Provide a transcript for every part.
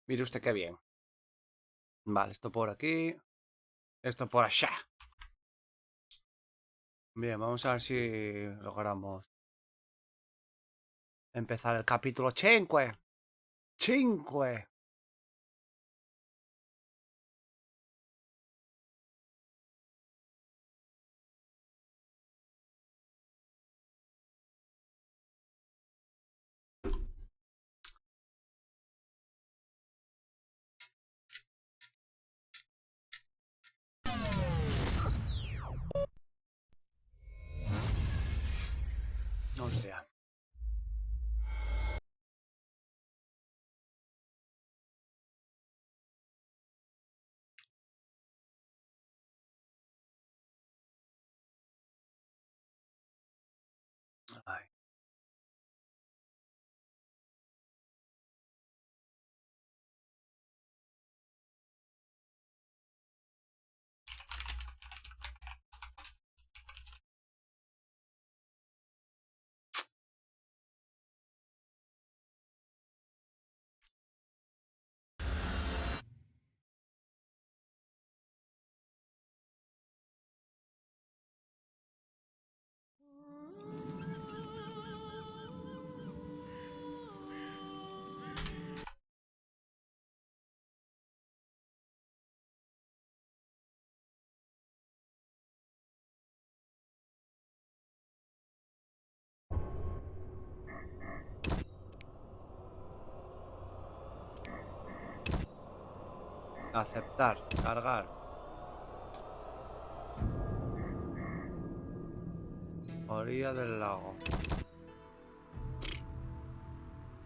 Mire usted qué bien. Vale, esto por aquí. Esto por allá. Bien, vamos a ver si logramos empezar el capítulo 5. 5. O sea. Ay. Aceptar, cargar. Orilla del lago.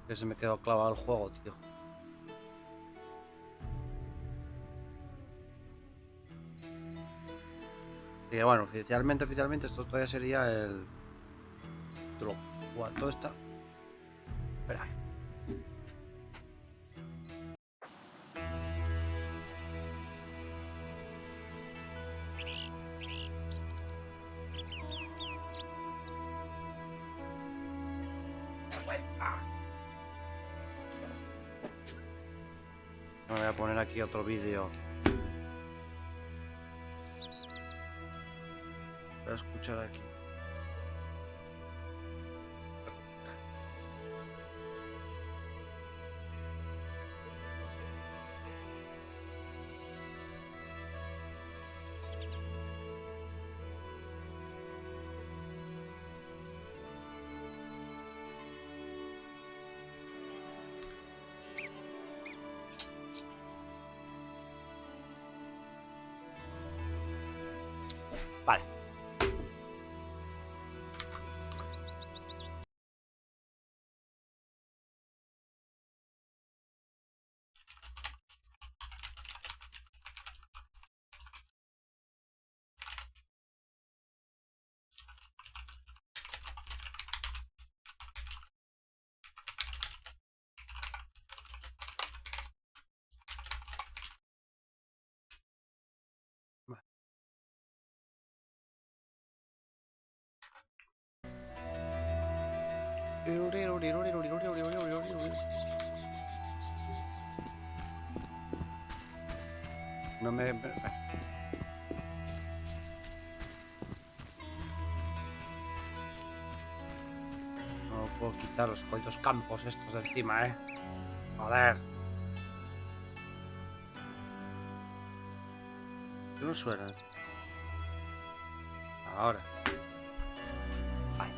Que se me quedó clavado el juego, tío. Y bueno, oficialmente esto todavía sería el Título 4. Está. Espera. Me voy a poner aquí otro vídeo. Voy a escuchar aquí. Vale. No me... No puedo quitar los jodidos campos estos de encima, Joder. ¿Qué no suena? Ahora. Ay.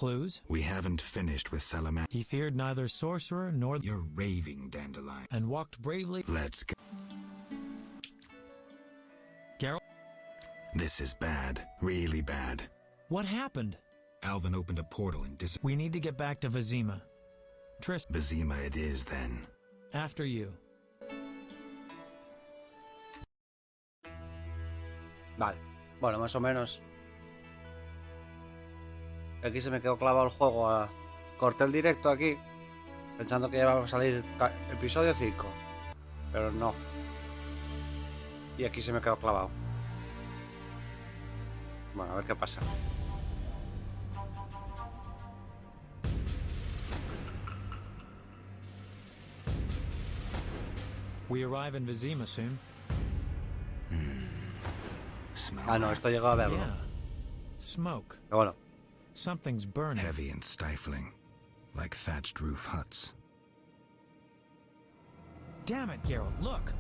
Clues? We haven't finished with Salamander. He feared neither sorcerer nor... You're raving, Dandelion. And walked bravely... Let's go. Geralt? This is bad. Really bad. What happened? Alvin opened a portal and We need to get back to Vizima. Vizima it is, then. After you. Vale. Bueno, más o menos. Aquí se me quedó clavado el juego. Corté el directo aquí, pensando que ya iba a salir episodio 5. Pero no. Y aquí se me quedó clavado. Bueno, a ver qué pasa. We arrive in Vizima soon. Ah, no, esto llegó a verlo. Yeah. Smoke. Pero bueno. Something's burning. Heavy and stifling, like thatched roof huts. Damn it, Geralt, look!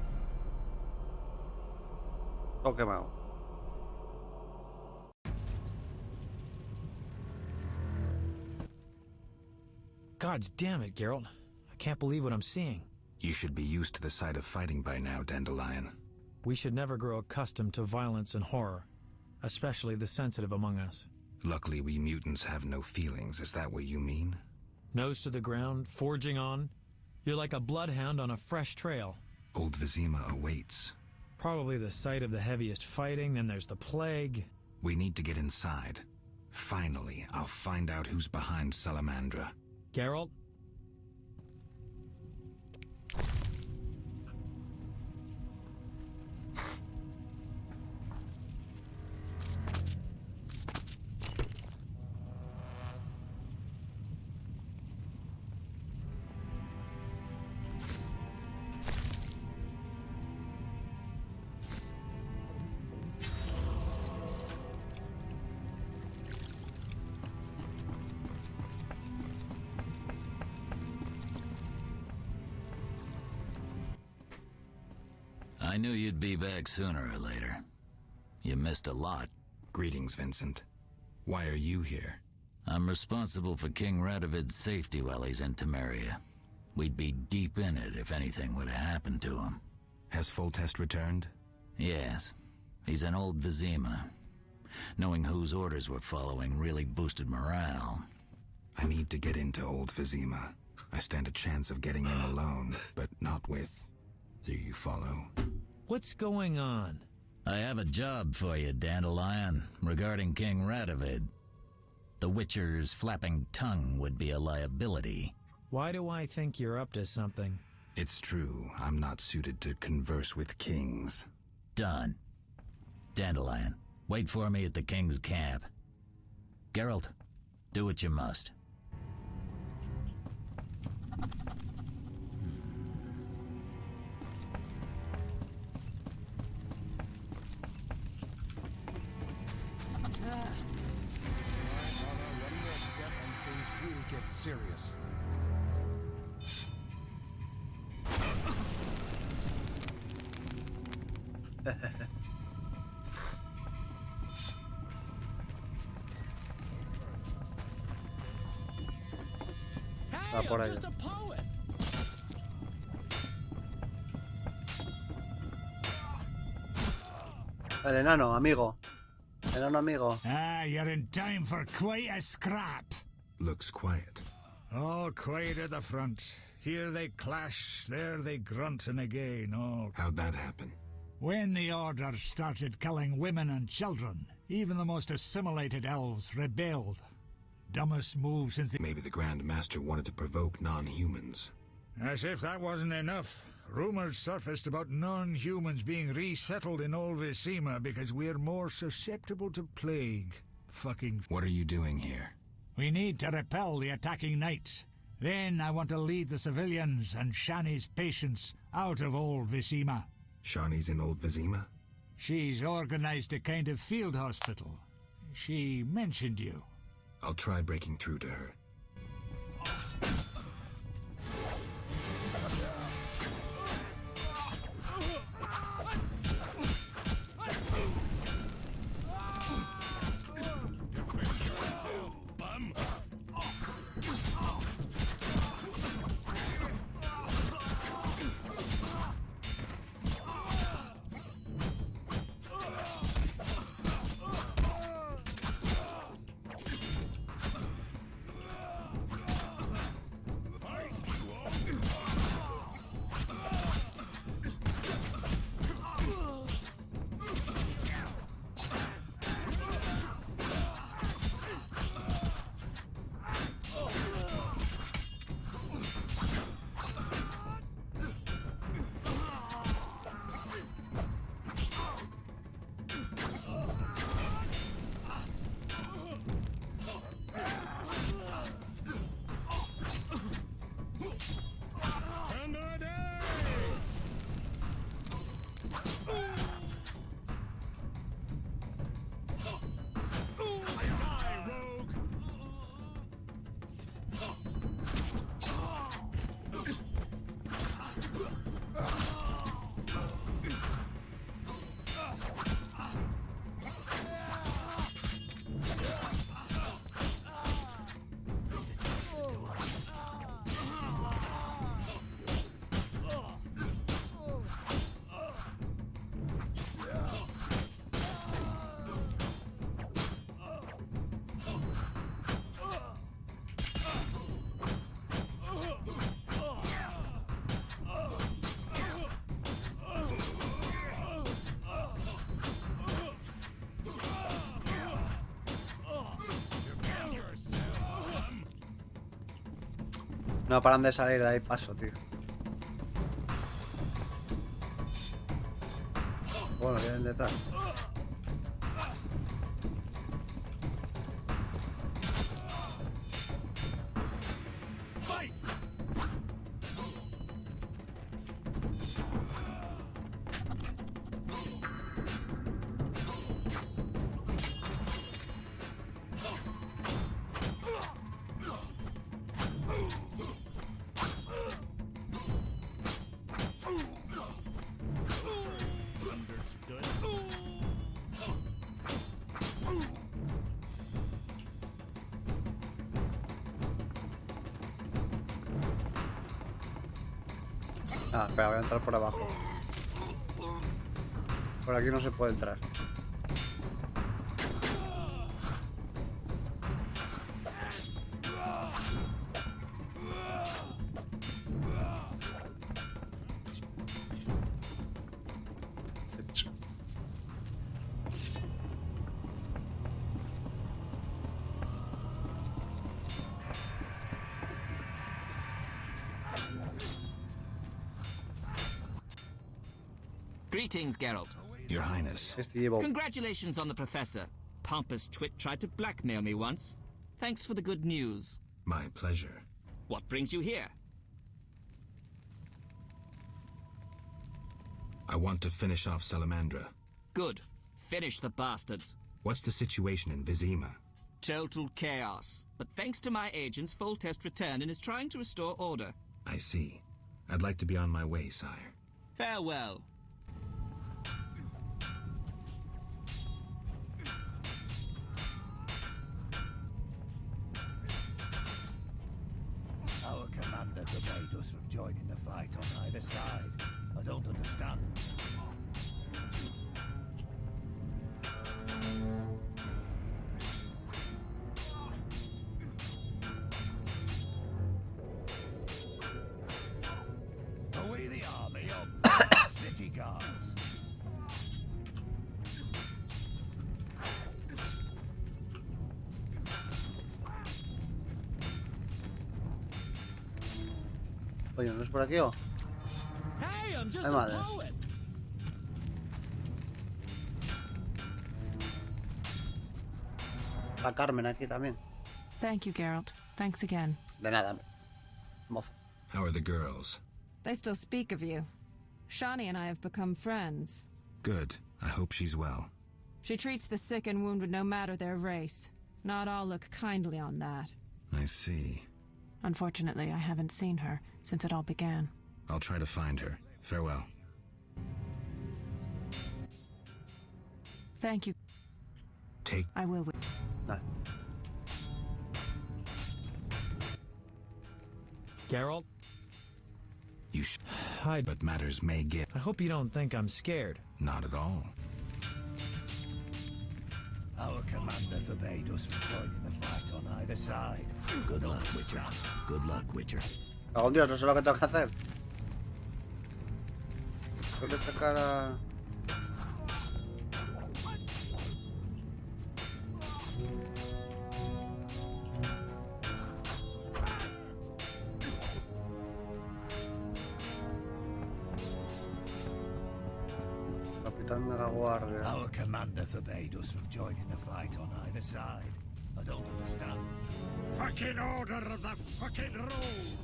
Todo quemado. Gods damn it, Geralt. I can't believe what I'm seeing. You should be used to the sight of fighting by now, Dandelion. We should never grow accustomed to violence and horror, especially the sensitive among us. Luckily, we mutants have no feelings. Is that what you mean? Nose to the ground, forging on. You're like a bloodhound on a fresh trail. Old Vizima awaits. Probably the site of the heaviest fighting, then there's the plague. We need to get inside. Finally, I'll find out who's behind Salamandra. Geralt? I knew you'd be back sooner or later. You missed a lot. Greetings, Vincent. Why are you here? I'm responsible for King Radovid's safety while he's in Temeria. We'd be deep in it if anything would have happened to him. Has Foltest returned? Yes. He's in old Vizima. Knowing whose orders we're following really boosted morale. I need to get into old Vizima. I stand a chance of getting in alone, but not with... Do you follow? What's going on? I have a job for you, Dandelion, regarding King Radovid. The Witcher's flapping tongue would be a liability. Why do I think you're up to something? It's true, I'm not suited to converse with kings. Done. Dandelion, wait for me at the King's camp. Geralt, do what you must. Get serious. Hey, por I'm ahí. just a poet. El enano, amigo. Enano, amigo. Ah, you're in time for quite a scrap. Looks quiet. All quiet at the front. Here they clash, there they grunt, and again, oh. How'd that happen? When the Order started killing women and children, even the most assimilated elves rebelled. Dumbest move since the... Maybe the Grand Master wanted to provoke non-humans. As if that wasn't enough. Rumors surfaced about non-humans being resettled in Old Vizima because we're more susceptible to plague. Fucking... What are you doing here? We need to repel the attacking knights. Then I want to lead the civilians and Shani's patients out of Old Vizima. Shawnee's in Old Vizima? She's organized a kind of field hospital. She mentioned you. I'll try breaking through to her. No paran de salir, de ahí paso, tío. Bueno, vienen detrás. Ah, espera, voy a entrar por abajo. Por aquí no se puede entrar. Greetings, Geralt. Your Highness. Este llevo. Congratulations on the professor. Pompous twit tried to blackmail me once. Thanks for the good news. My pleasure. What brings you here? I want to finish off Salamandra. Good. Finish the bastards. What's the situation in Vizima? Total chaos. But thanks to my agents, Foltest returned and is trying to restore order. I see. I'd like to be on my way, sire. Farewell. Our commander forbade us from joining the fight on either side. I don't understand. Away the army of city guards. Oye, ¿no es por aquí o? Hey, I'm just Ay, madre. poet. Está Carmen aquí también. Thank you, Geralt. Thanks again. De nada, mozo. How are the girls? They still speak of you. Shani and I have become friends. Good. I hope she's well. She treats the sick and wounded no matter their race. Not all look kindly on that. I see. Unfortunately, I haven't seen her since it all began. I'll try to find her. Farewell. Thank you. Take... I will. No. Geralt, You sh... I But matters may get... I hope you don't think I'm scared. Not at all. Our commander forbade us from joining the fight on either side. Good luck, Witcher. Good luck, Witcher. Algún Dios, no sé lo que tengo que hacer. Tengo que sacar a... Capitán de la Guardia. Our commander forbade us from joining the fight on either side. I don't understand. Fucking order the fucking rules!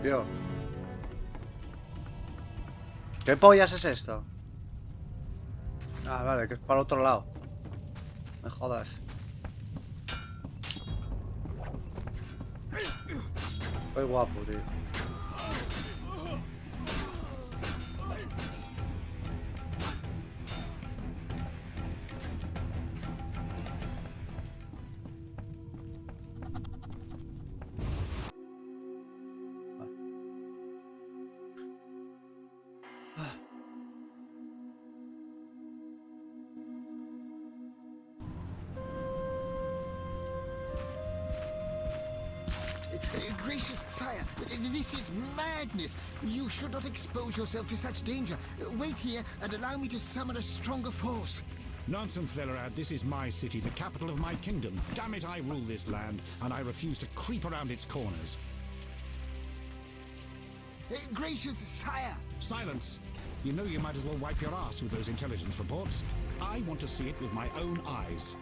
Tío. ¿Qué pollas es esto? Ah, vale, que es para el otro lado. Me jodas. Soy guapo, tío. Gracious Sire, this is madness. You should not expose yourself to such danger. Wait here and allow me to summon a stronger force. Nonsense, Velerad. This is my city, the capital of my kingdom. Damn it, I rule this land, and I refuse to creep around its corners. Gracious Sire! Silence! You know you might as well wipe your ass with those intelligence reports. I want to see it with my own eyes.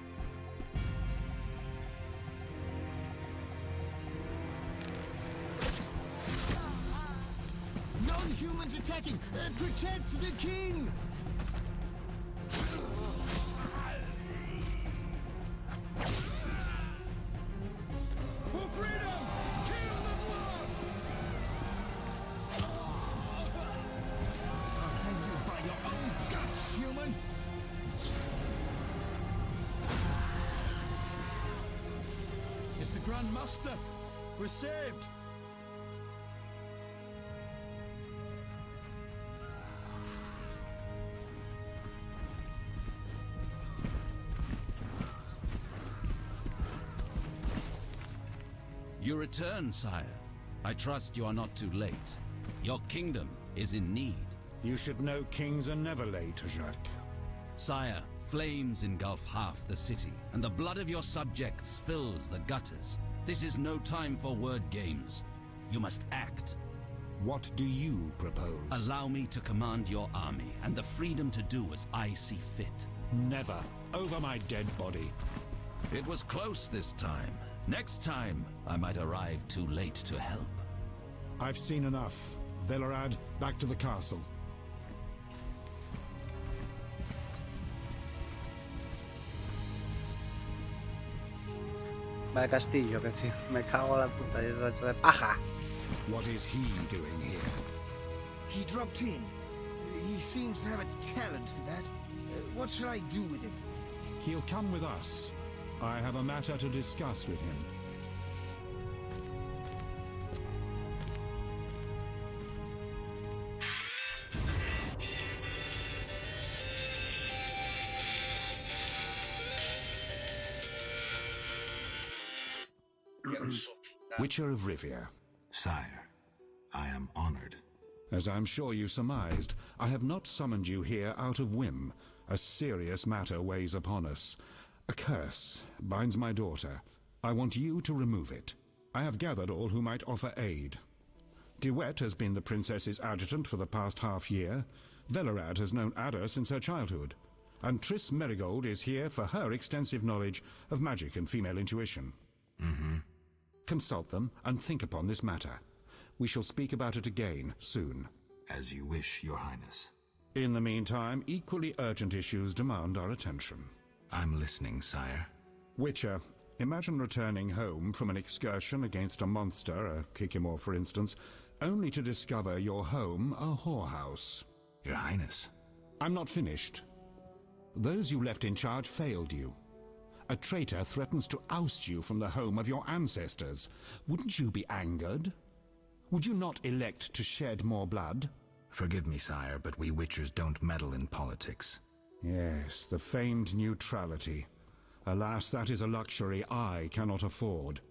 Non-humans attacking! Protect the king! For freedom! Kill the blood! I'll hang you by your own guts, human! It's the Grand Master. We're saved. You return, sire. I trust you are not too late. Your kingdom is in need. You should know kings are never late, Jacques. Sire, flames engulf half the city, and the blood of your subjects fills the gutters. This is no time for word games. You must act. What do you propose? Allow me to command your army, and the freedom to do as I see fit. Never. Over my dead body. It was close this time. Next time, I might arrive too late to help. I've seen enough. Velerad, back to the castle. Vaya castillo, que sí. Me cago en la puta. Y está hecho de paja. What is he doing here? He dropped in. He seems to have a talent for that. What shall I do with him? He'll come with us. I have a matter to discuss with him. Witcher of Rivia. Sire, I am honored. As I'm sure you surmised, I have not summoned you here out of whim. A serious matter weighs upon us. A curse binds my daughter. I want you to remove it. I have gathered all who might offer aid. DeWitt has been the princess's adjutant for the past half-year. Velerad has known Ada since her childhood. And Triss Merigold is here for her extensive knowledge of magic and female intuition. Consult them and think upon this matter. We shall speak about it again soon. As you wish, Your Highness. In the meantime, equally urgent issues demand our attention. I'm listening, sire. Witcher, imagine returning home from an excursion against a monster, a Kikimor for instance, only to discover your home a whorehouse. Your Highness. I'm not finished. Those you left in charge failed you. A traitor threatens to oust you from the home of your ancestors. Wouldn't you be angered? Would you not elect to shed more blood? Forgive me, sire, but we Witchers don't meddle in politics. Yes, the famed neutrality. Alas, that is a luxury I cannot afford.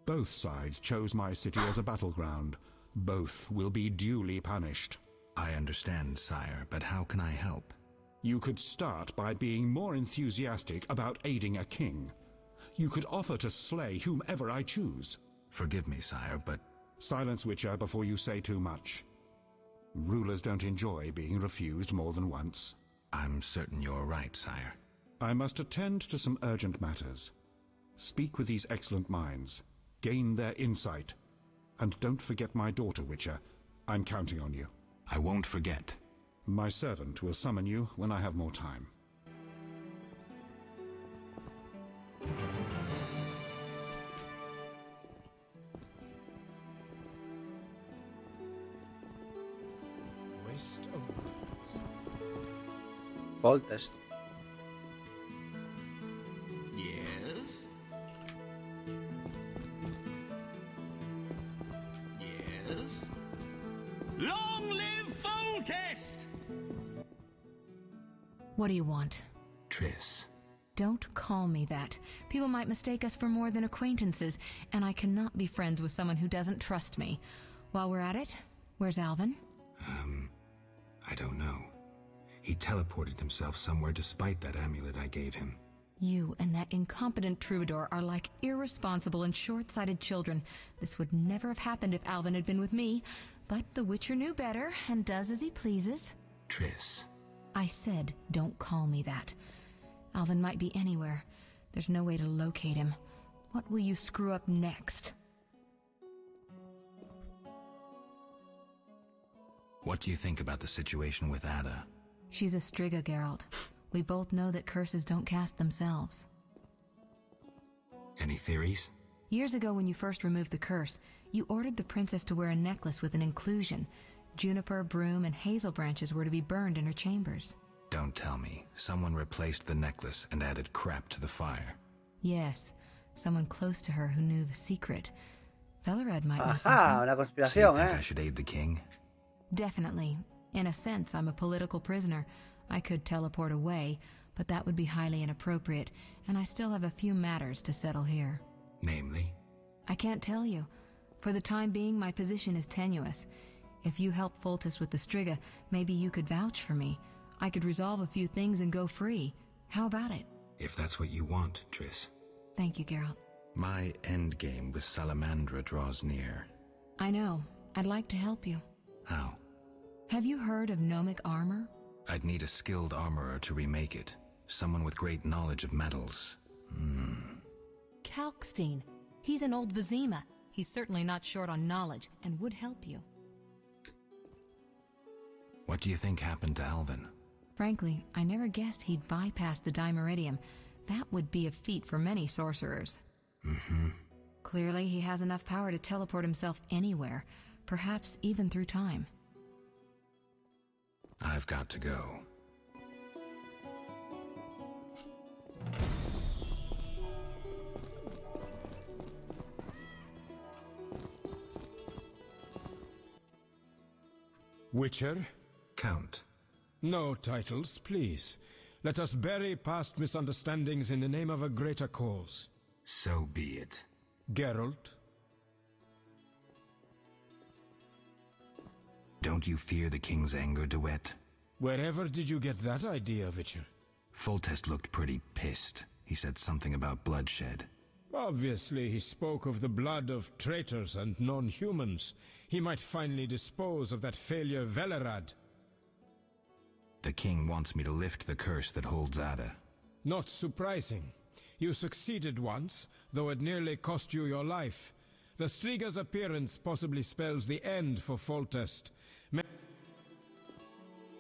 Both sides chose my city as a battleground. Both will be duly punished. I understand, sire, but how can I help? You could start by being more enthusiastic about aiding a king. You could offer to slay whomever I choose. Forgive me, sire, but... Silence, Witcher, before you say too much. Rulers don't enjoy being refused more than once. I'm certain you're right, sire. I must attend to some urgent matters. Speak with these excellent minds. Gain their insight. And don't forget my daughter, Witcher. I'm counting on you. I won't forget. My servant will summon you when I have more time. Waste of words. Voltes. Yes? Yes? Long live Voltest! What do you want? Triss, Don't call me that. People might mistake us for more than acquaintances, and I cannot be friends with someone who doesn't trust me. While we're at it, where's Alvin? I don't know. He teleported himself somewhere despite that amulet I gave him. You and that incompetent troubadour are like irresponsible and short-sighted children. This would never have happened if Alvin had been with me, but the Witcher knew better and does as he pleases. Triss. I said, don't call me that. Alvin might be anywhere. There's no way to locate him. What will you screw up next? What do you think about the situation with Ada? She's a Striga, Geralt. We both know that curses don't cast themselves. Any theories? Years ago when you first removed the curse, you ordered the princess to wear a necklace with an inclusion. Juniper, broom, and hazel branches were to be burned in her chambers. Don't tell me. Someone replaced the necklace and added crap to the fire. Yes, someone close to her who knew the secret. Velerad might know Ajá, something. una So you conspiración, think I should aid the king? Definitely. In a sense, I'm a political prisoner. I could teleport away, but that would be highly inappropriate, and I still have a few matters to settle here. Namely? I can't tell you. For the time being, my position is tenuous. If you help Foltest with the Striga, maybe you could vouch for me. I could resolve a few things and go free. How about it? If that's what you want, Triss. Thank you, Geralt. My endgame with Salamandra draws near. I know. I'd like to help you. How? Have you heard of gnomic armor? I'd need a skilled armorer to remake it. Someone with great knowledge of metals. Kalkstein. He's an old Vizima. He's certainly not short on knowledge and would help you. What do you think happened to Alvin? Frankly, I never guessed he'd bypass the Dimeridium. That would be a feat for many sorcerers. Clearly, he has enough power to teleport himself anywhere, perhaps even through time. I've got to go. Witcher? Count. No titles, please. Let us bury past misunderstandings in the name of a greater cause. So be it. Geralt? Don't you fear the king's anger, Duet? Wherever did you get that idea, Witcher? Foltest looked pretty pissed. He said something about bloodshed. Obviously, he spoke of the blood of traitors and non-humans. He might finally dispose of that failure Velerad. The king wants me to lift the curse that holds Ada. Not surprising. You succeeded once, though it nearly cost you your life. The Striga's appearance possibly spells the end for Foltest.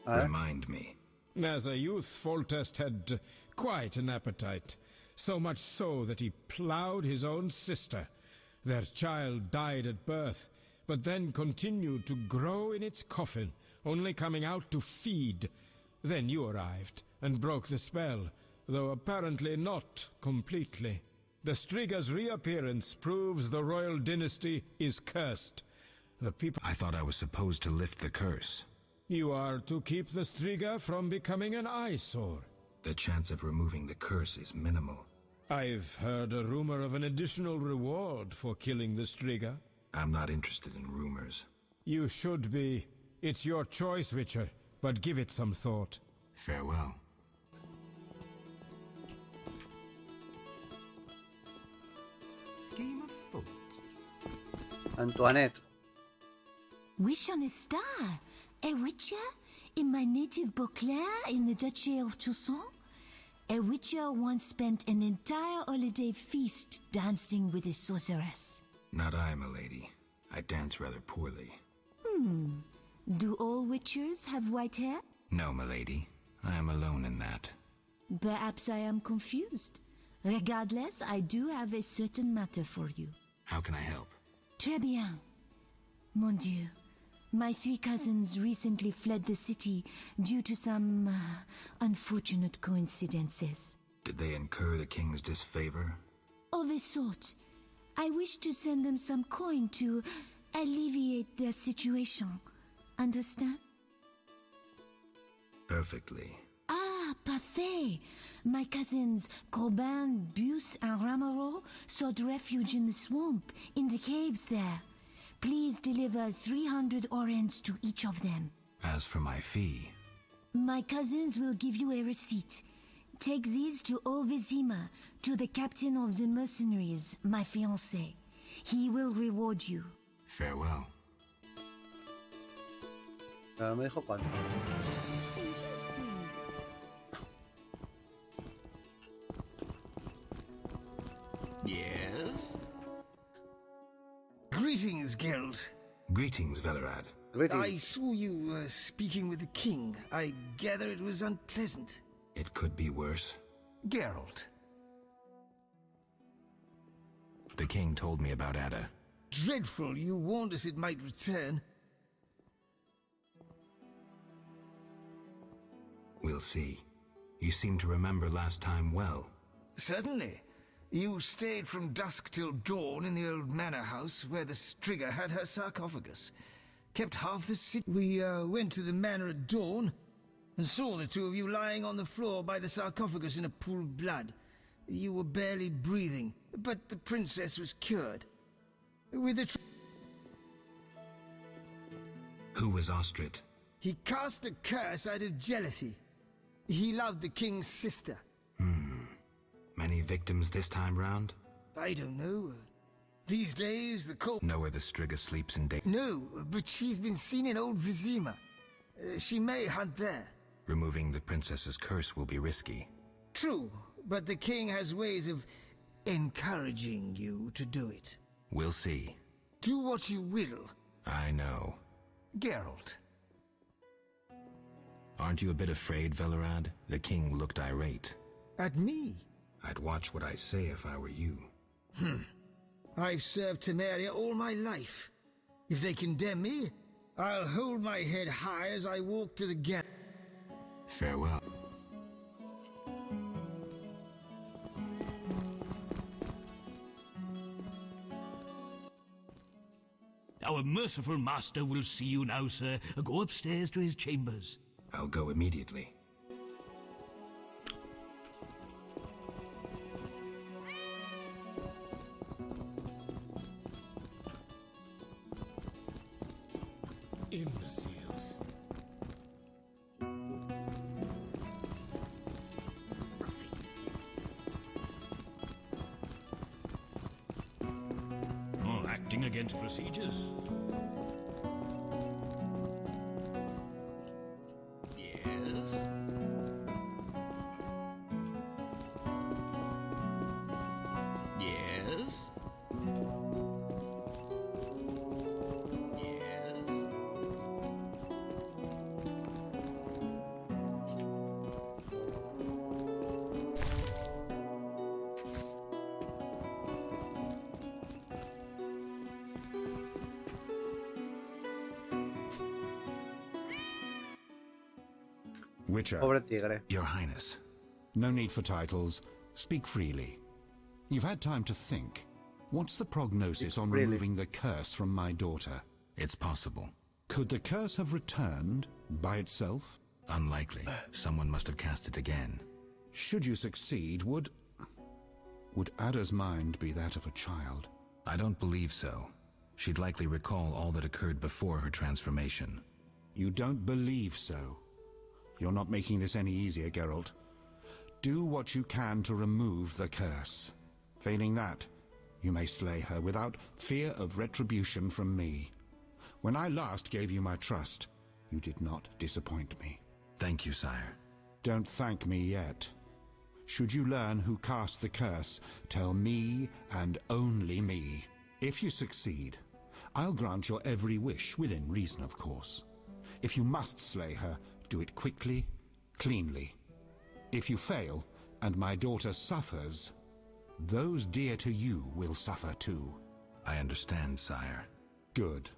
Remind me. As a youth, Foltest had quite an appetite. So much so that he ploughed his own sister. Their child died at birth, but then continued to grow in its coffin, only coming out to feed. Then you arrived and broke the spell, though apparently not completely. The Striga's reappearance proves the royal dynasty is cursed. The people... I thought I was supposed to lift the curse. You are to keep the Striga from becoming an eyesore. The chance of removing the curse is minimal. I've heard a rumor of an additional reward for killing the Striga. I'm not interested in rumors. You should be. It's your choice, Witcher, but give it some thought. Farewell. Scheme of thought. Antoinette. Wish on a star. A witcher? In my native Beauclair in the Duchy of Toussaint? A witcher once spent an entire holiday feast dancing with a sorceress. Not I, milady. I dance rather poorly. Do all witchers have white hair? No, milady. I am alone in that. Perhaps I am confused. Regardless, I do have a certain matter for you. How can I help? Très bien. Mon Dieu. My 3 cousins recently fled the city due to some unfortunate coincidences. Did they incur the king's disfavor? Of a sort. I wish to send them some coin to alleviate their situation. Understand? Perfectly. Ah, Parfait! My cousins Corbin, Buse, and Ramiro sought refuge in the swamp, in the caves there. Please deliver 300 orens to each of them. As for my fee... My cousins will give you a receipt. Take these to Vizima, to the captain of the mercenaries, my fiancé. He will reward you. Farewell. Pero me dijo cuánto. Yes? Greetings, Geralt. Greetings, Velerad. Greetings. I saw you speaking with the king. I gather it was unpleasant. It could be worse. Geralt. The king told me about Ada. Dreadful. You warned us it might return. We'll see. You seem to remember last time well. Certainly. You stayed from dusk till dawn in the old manor house where the Strigger had her sarcophagus. Kept half the city. We went to the manor at dawn and saw the two of you lying on the floor by the sarcophagus in a pool of blood. You were barely breathing, but the princess was cured. With the Who was Ostrit? He cast the curse out of jealousy. He loved the king's sister. Many victims this time round? I don't know. These days, the cold... Know where the Strigger sleeps in day? No, but she's been seen in Old Vizima. She may hunt there. Removing the princess's curse will be risky. True, but the king has ways of encouraging you to do it. We'll see. Do what you will. I know. Geralt. Aren't you a bit afraid, Velerad? The king looked irate. At me? I'd watch what I say if I were you. I've served Temeria all my life. If they condemn me, I'll hold my head high as I walk to the gap. Farewell. Our merciful master will see you now, sir. Go upstairs to his chambers. I'll go immediately. Imbeciles. Oh, acting against procedures. Yes? Yes? Yes? Witcher. Pobre tigre. Your Highness. No need for titles. Speak freely. You've had time to think. What's the prognosis on removing the curse from my daughter? It's possible. Could the curse have returned by itself? Unlikely. Someone must have cast it again. Should you succeed, would Ada's mind be that of a child? I don't believe so. She'd likely recall all that occurred before her transformation. You don't believe so? You're not making this any easier, Geralt. Do what you can to remove the curse. Failing that, you may slay her without fear of retribution from me. When I last gave you my trust, you did not disappoint me. Thank you, sire. Don't thank me yet. Should you learn who cast the curse, tell me and only me. If you succeed, I'll grant your every wish, within reason, of course. If you must slay her, do it quickly, cleanly. If you fail, and my daughter suffers, those dear to you will suffer too. I understand, sire. Good.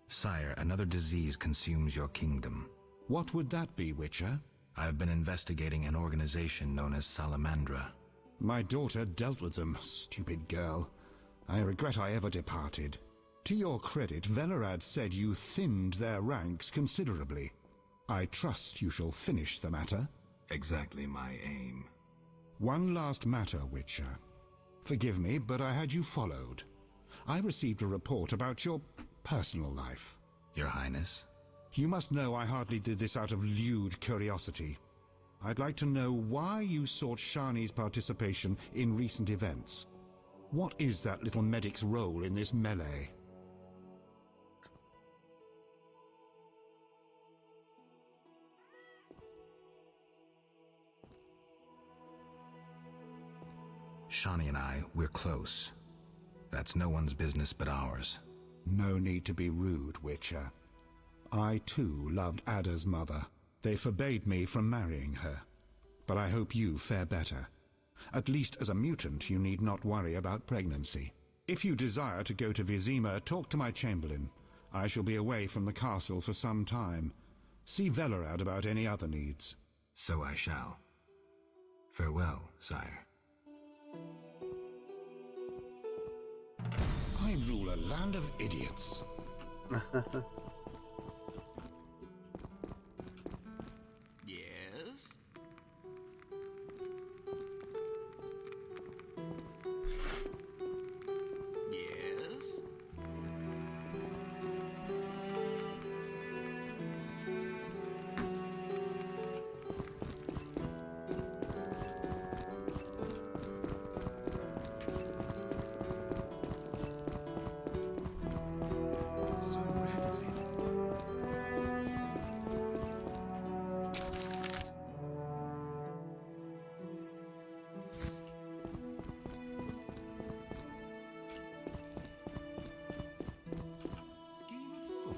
Sire, another disease consumes your kingdom. What would that be, Witcher? I've been investigating an organization known as Salamandra. My daughter dealt with them, stupid girl. I regret I ever departed. To your credit, Velerad said you thinned their ranks considerably. I trust you shall finish the matter. exactly my aim. One last matter, Witcher. Forgive me, but I had you followed. I received a report about your personal life. Your Highness? You must know I hardly did this out of lewd curiosity. I'd like to know why you sought Shani's participation in recent events. What is that little medic's role in this melee? Shani and I, we're close. That's no one's business but ours. No need to be rude, Witcher. I too loved Ada's mother. They forbade me from marrying her. But I hope you fare better. At least as a mutant, you need not worry about pregnancy. If you desire to go to Vizima, talk to my chamberlain. I shall be away from the castle for some time. See Velerad about any other needs. So I shall. Farewell, sire. I rule a land of idiots. Yes? Yes?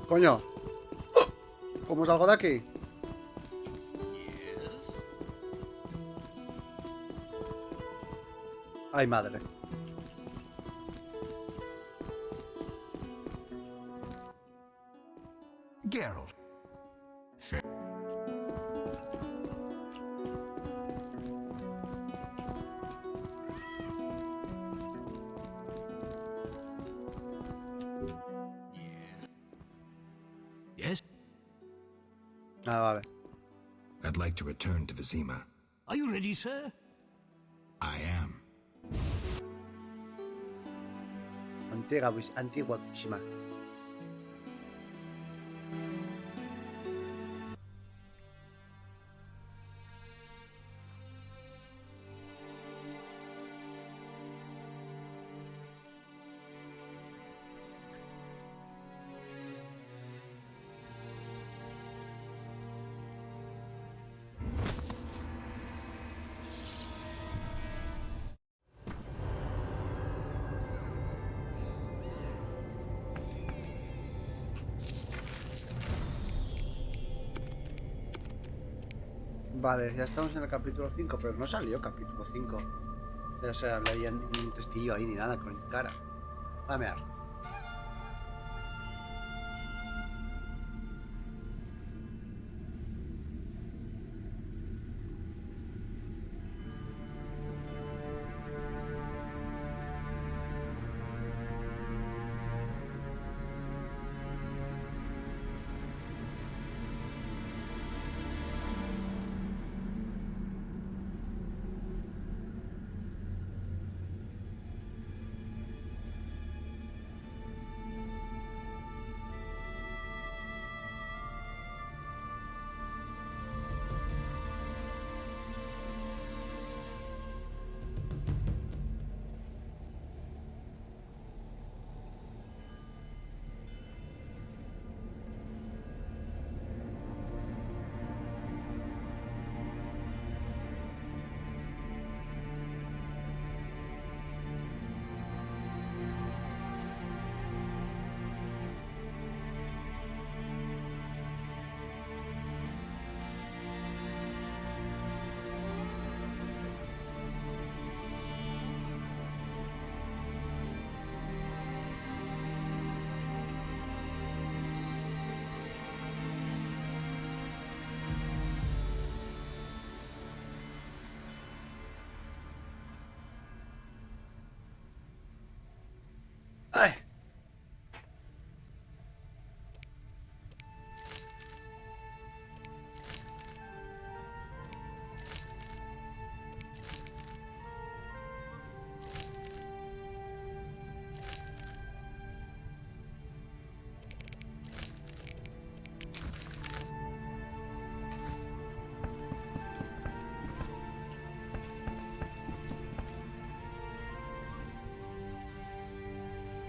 Coño. ¿Cómo salgo de aquí? Yes? Ay, madre. Geralt. Fair. Yes? Ah, vale. I'd like to return to Vizima. Are you ready, sir? I am. Antigua Vizima. Vale, ya estamos en el capítulo 5, pero no salió capítulo 5. O sea, leía un testillo ahí ni nada con cara. A mear. Ay.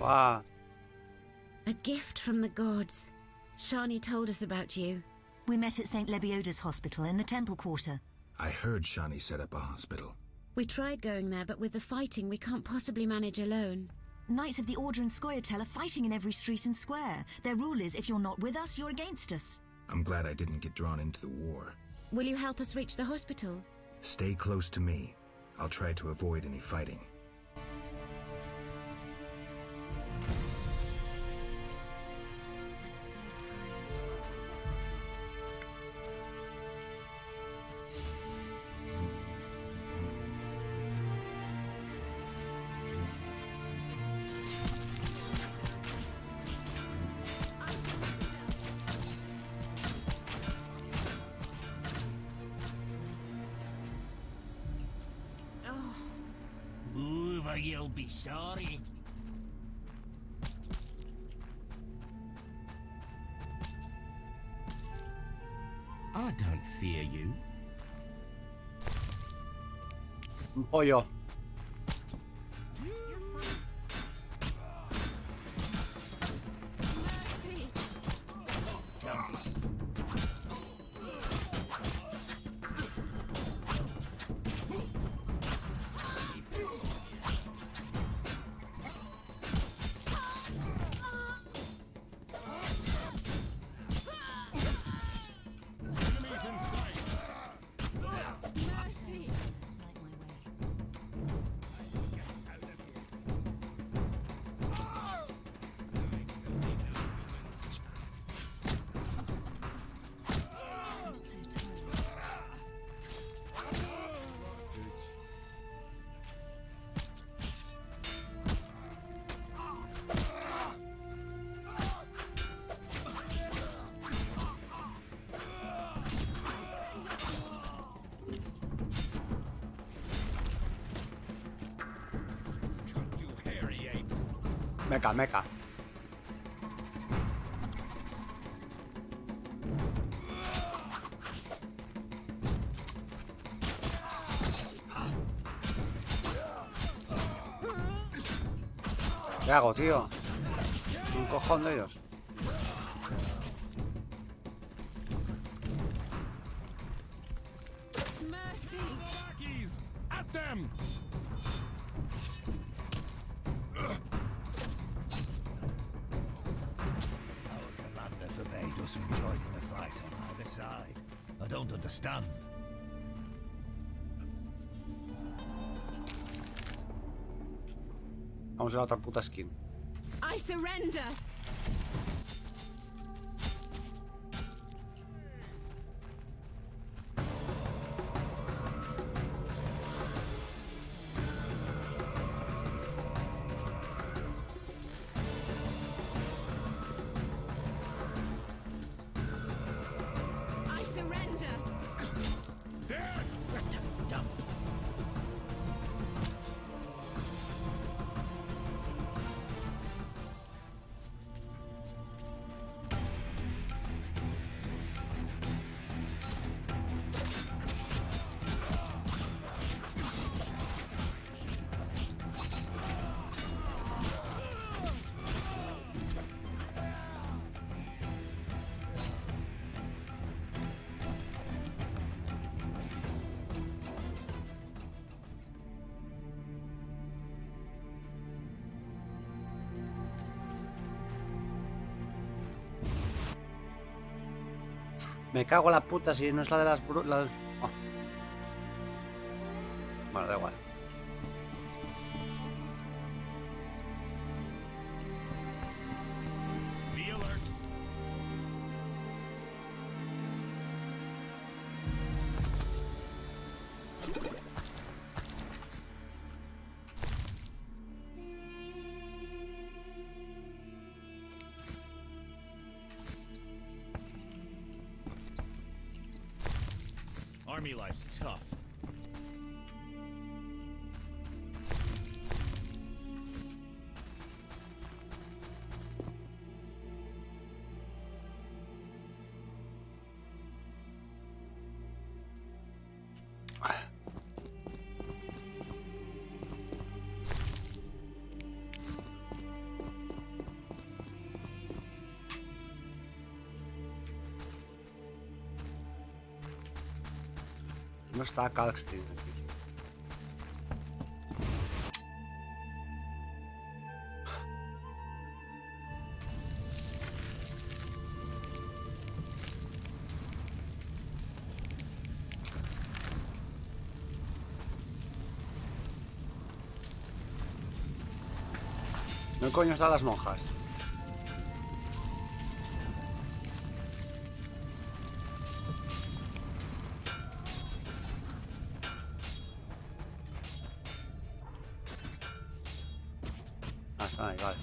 ¡Guau! A gift from the gods. Shani told us about you. We met at St. Lebioda's hospital in the Temple Quarter. I heard Shani set up a hospital. We tried going there, but with the fighting, we can't possibly manage alone. Knights of the Order and Scoia'tael are fighting in every street and square. Their rule is, if you're not with us, you're against us. I'm glad I didn't get drawn into the war. Will you help us reach the hospital? Stay close to me. I'll try to avoid any fighting. Move or you'll be sorry. I don't fear you. Un pollo. Meca, meca. ¿Qué hago, tío? Un cojón de ellos. From joining the fight on either side. I don't understand. Vamos a la otra puta skin. I surrender. Me cago en la puta si no es la de las... Oh. Bueno, da igual. Army life's tough. No está Calxtin. ¿Dónde coño están las monjas? Ah, están ahí, vale.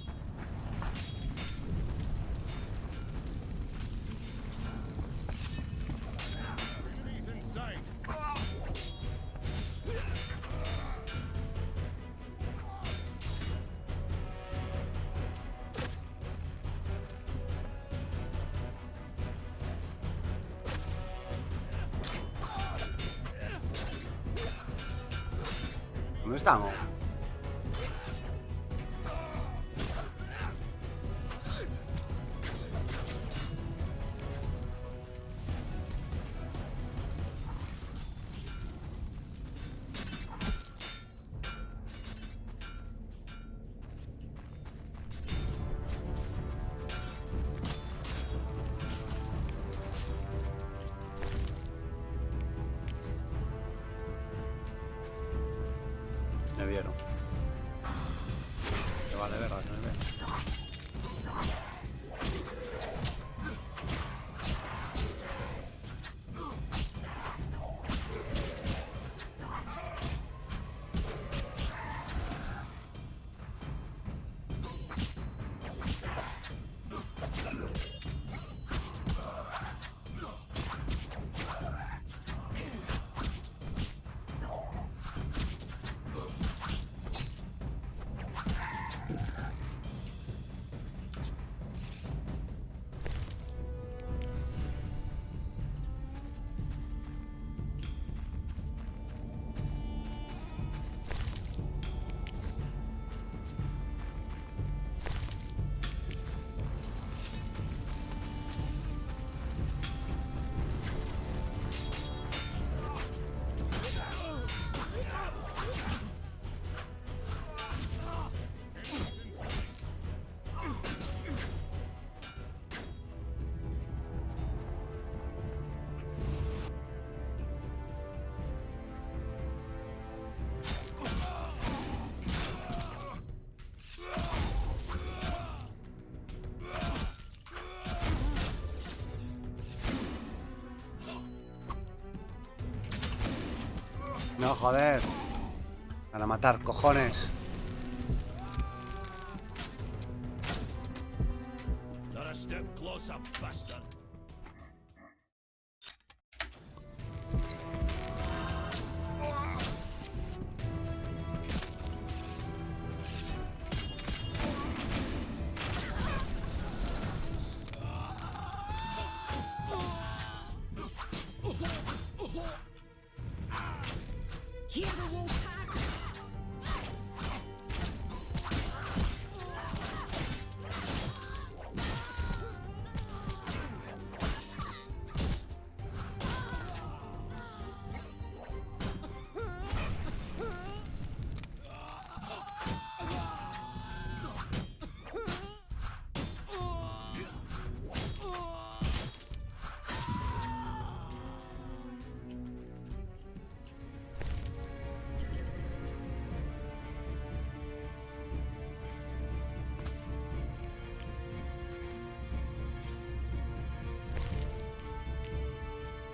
¿Dónde estamos? Me vieron. Que vale verga, que me ven. No, joder. Para matar, cojones. Not a step closer, bastard.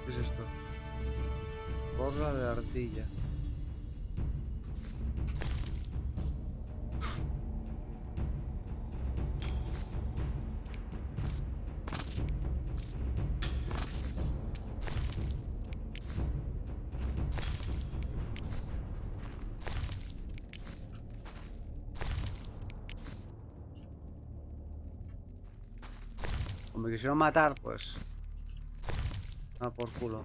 ¿Qué es esto? Borra de ardilla. Como me quisieron matar, pues... Ah, por culo.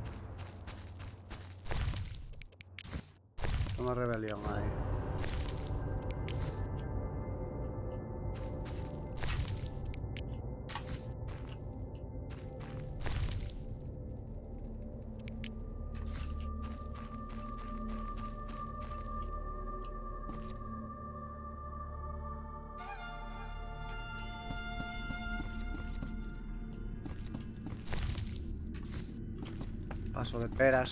Una rebelión ahí. Paso de peras.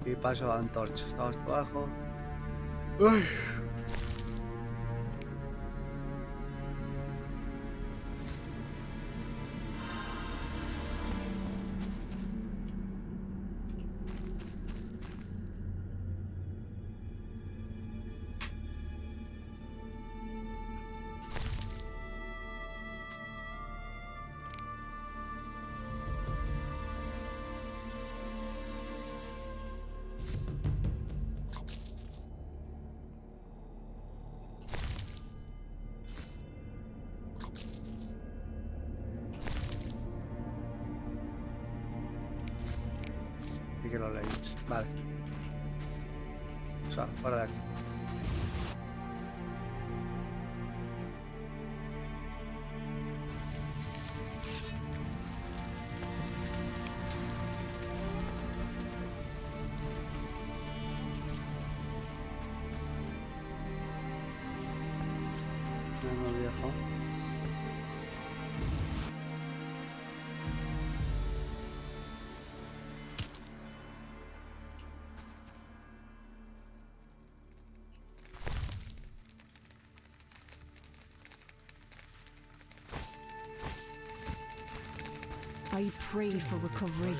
Y paso de antorchas. Estamos abajo. ¡Uy! Que lo leéis. Vale. O sea, fuera de aquí. No, viejo. I prayed for recovery,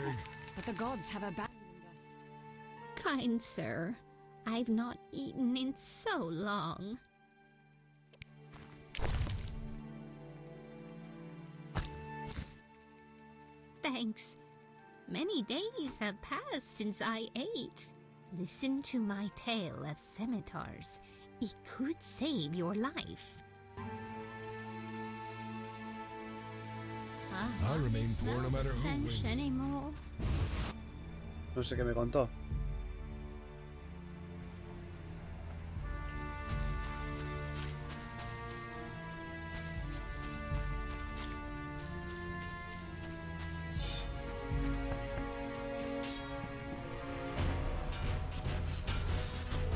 but the gods have abandoned us. Kind sir, I've not eaten in so long. Thanks. Many days have passed since I ate. Listen to my tale of scimitars. It could save your life. I remain poor no matter who wins. Anymore. No sé qué me contó.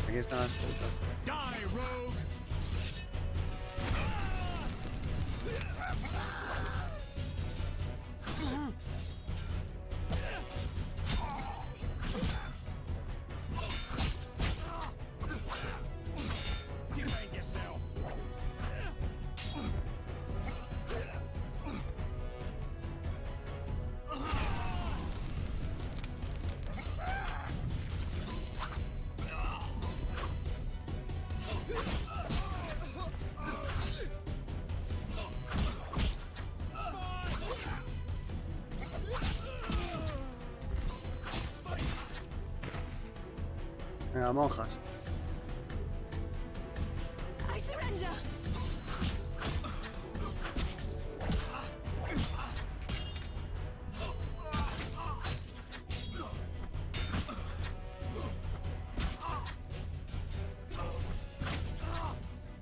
Aquí están las putas. Die, rogue! Defend yourself. Venga, monjas. I surrender.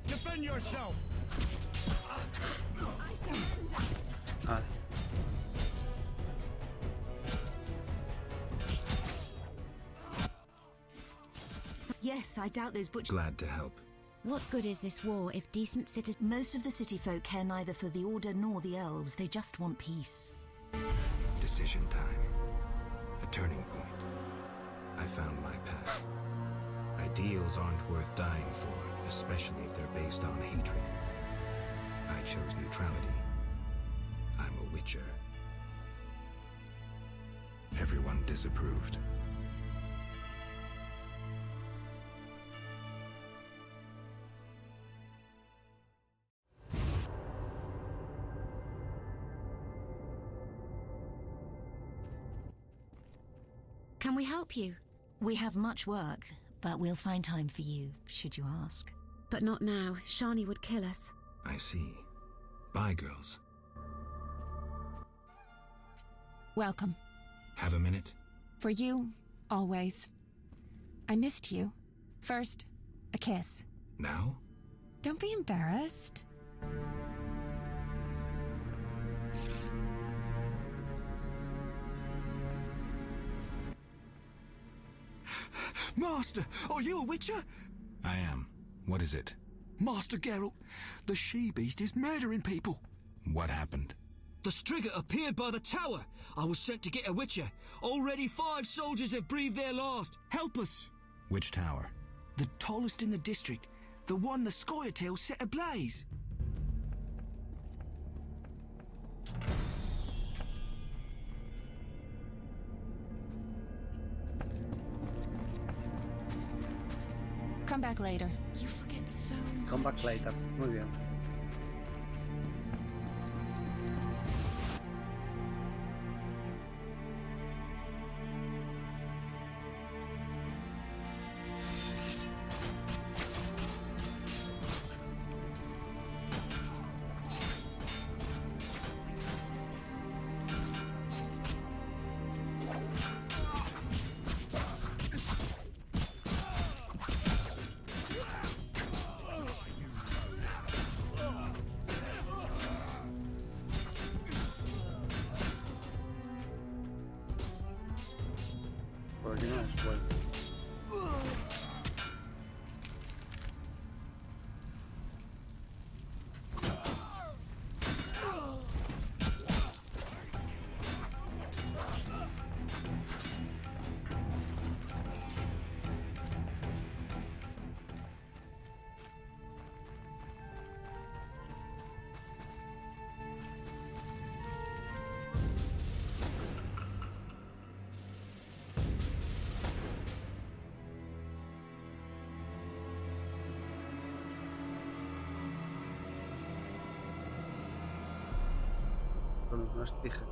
Defend yourself. I surrender. Vale. Yes, I doubt those butchers. Glad to help. What good is this war if decent citizens... Most of the city folk care neither for the Order nor the elves. They just want peace. Decision time. A turning point. I found my path. Ideals aren't worth dying for, especially if they're based on hatred. I chose neutrality. I'm a Witcher. Everyone disapproved. Can we help you? We have much work, but we'll find time for you, should you ask. But not now. Shani would kill us. I see. Bye, girls. Welcome. Have a minute? For you, always. I missed you. First, a kiss. Now? Don't be embarrassed. Master, are you a Witcher? I am. What is it? Master Geralt, the she-beast is murdering people. What happened? The Striga appeared by the tower. I was sent to get a Witcher. Already 5 soldiers have breathed their last. Help us. Which tower? The tallest in the district. The one the Scoia'tail set ablaze. Come back later. You forget so much. Come back later. Muy bien. Por aquí no es bueno. Con unas tijeras.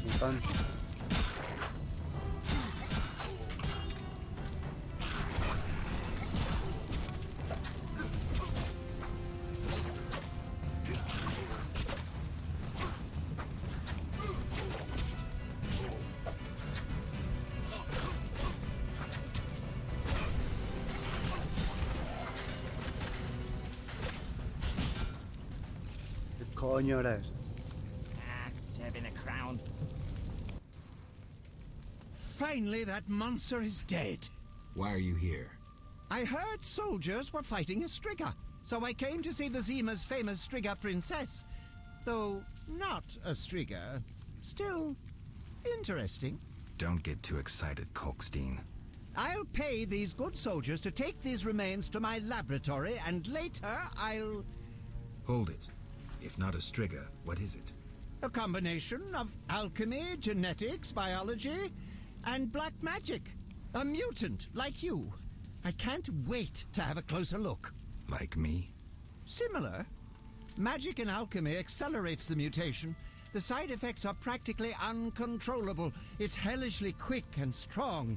Mutante. Coño eres. Serving a crown. Finally, that monster is dead. Why are you here? I heard soldiers were fighting a Striga, so I came to see Vizima's famous Striga princess. Though not a Striga, still interesting. Don't get too excited, Kalkstein. I'll pay these good soldiers to take these remains to my laboratory, and later I'll... Hold it. If not a Striga, what is it? A combination of alchemy, genetics, biology, and black magic. A mutant like you. I can't wait to have a closer look. Like me? Similar. Magic and alchemy accelerates the mutation. The side effects are practically uncontrollable. It's hellishly quick and strong.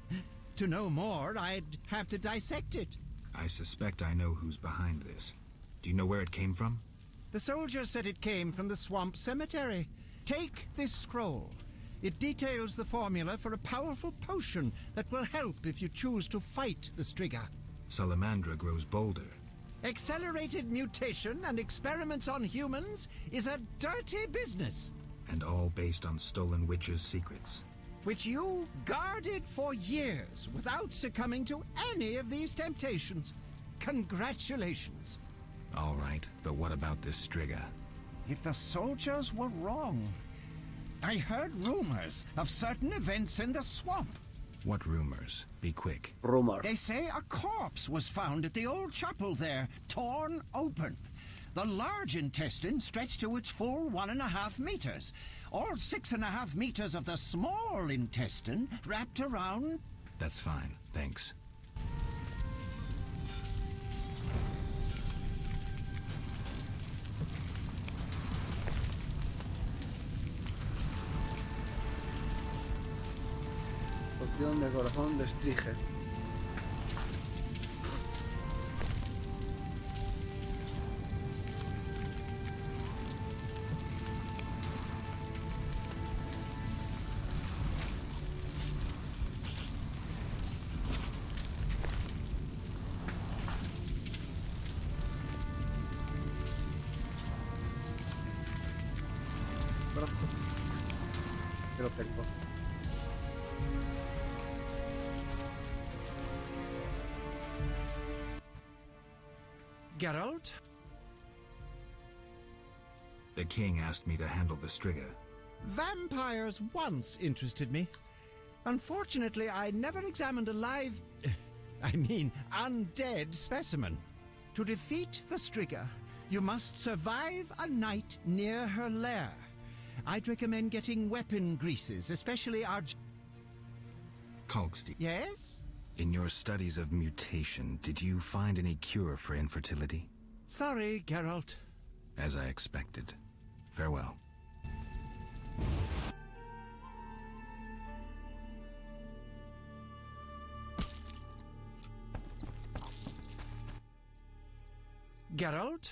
To know more, I'd have to dissect it. I suspect I know who's behind this. Do you know where it came from? The soldier said it came from the swamp cemetery. Take this scroll. It details the formula for a powerful potion that will help if you choose to fight the Striga. Salamandra grows bolder. Accelerated mutation and experiments on humans is a dirty business. And all based on stolen witches' secrets. Which you guarded for years without succumbing to any of these temptations. Congratulations. All right, but what about this Striga? If the soldiers were wrong. I heard rumors of certain events in the swamp. What rumors? Be quick. Rumor. They say a corpse was found at the old chapel there, torn open. The large intestine stretched to its full 1.5 meters. All 6.5 meters of the small intestine wrapped around... That's fine, thanks. Poción de corazón de Striga. lo tengo. Geralt? The king asked me to handle the Striga. Vampires once interested me. Unfortunately, I never examined a live... undead specimen. To defeat the Striga, you must survive a night near her lair. I'd recommend getting weapon greases, especially our... Kalkstein. Yes? In your studies of mutation, did you find any cure for infertility? Sorry, Geralt. As I expected. Farewell. Geralt?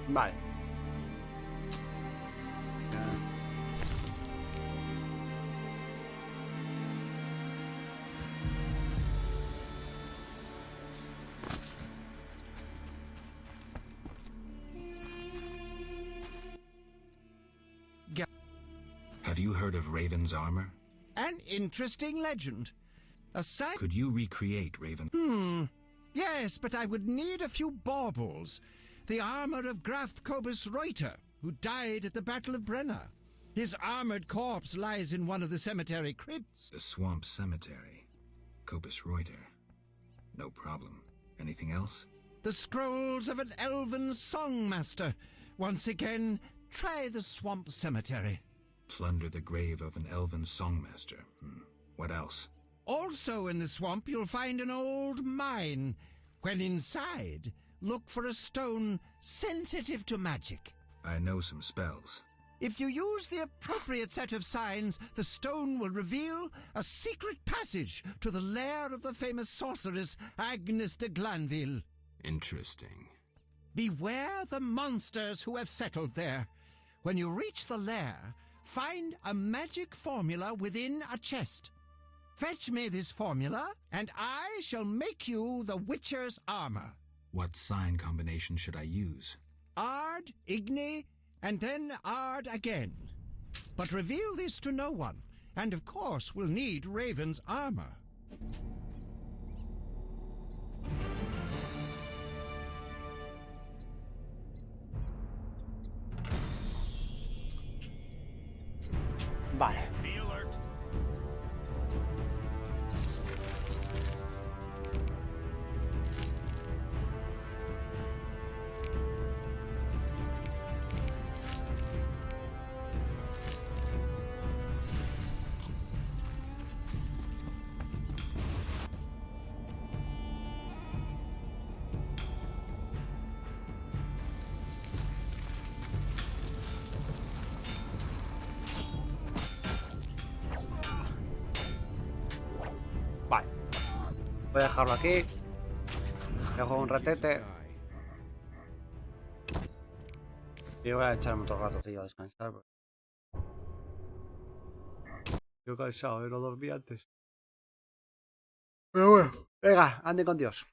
Vale. Have you heard of Raven's armor? An interesting legend. Aside... Could you recreate Raven? Yes, but I would need a few baubles. The armor of Graf Kobus Reuter, who died at the Battle of Brenna. His armored corpse lies in one of the cemetery crypts. The Swamp Cemetery. Kobus Reuter. No problem. Anything else? The scrolls of an elven songmaster. Once again, try the Swamp Cemetery. Plunder the grave of an elven songmaster. What else? Also in the swamp, you'll find an old mine. When inside, look for a stone sensitive to magic. I know some spells. If you use the appropriate set of signs, the stone will reveal a secret passage to the lair of the famous sorceress Agnes de Glanville. Interesting. Beware the monsters who have settled there. When you reach the lair, find a magic formula within a chest. Fetch me this formula, and I shall make you the Witcher's armor. What sign combination should I use? Ard, Igni, and then Ard again. But reveal this to no one, and of course we'll need Raven's armor. Vale. Vale. Voy a dejarlo aquí. Dejo un ratete. Y voy a echarme otro rato, tío, a descansar. Estoy cansado, no dormí antes. Pero bueno, venga, ande con Dios.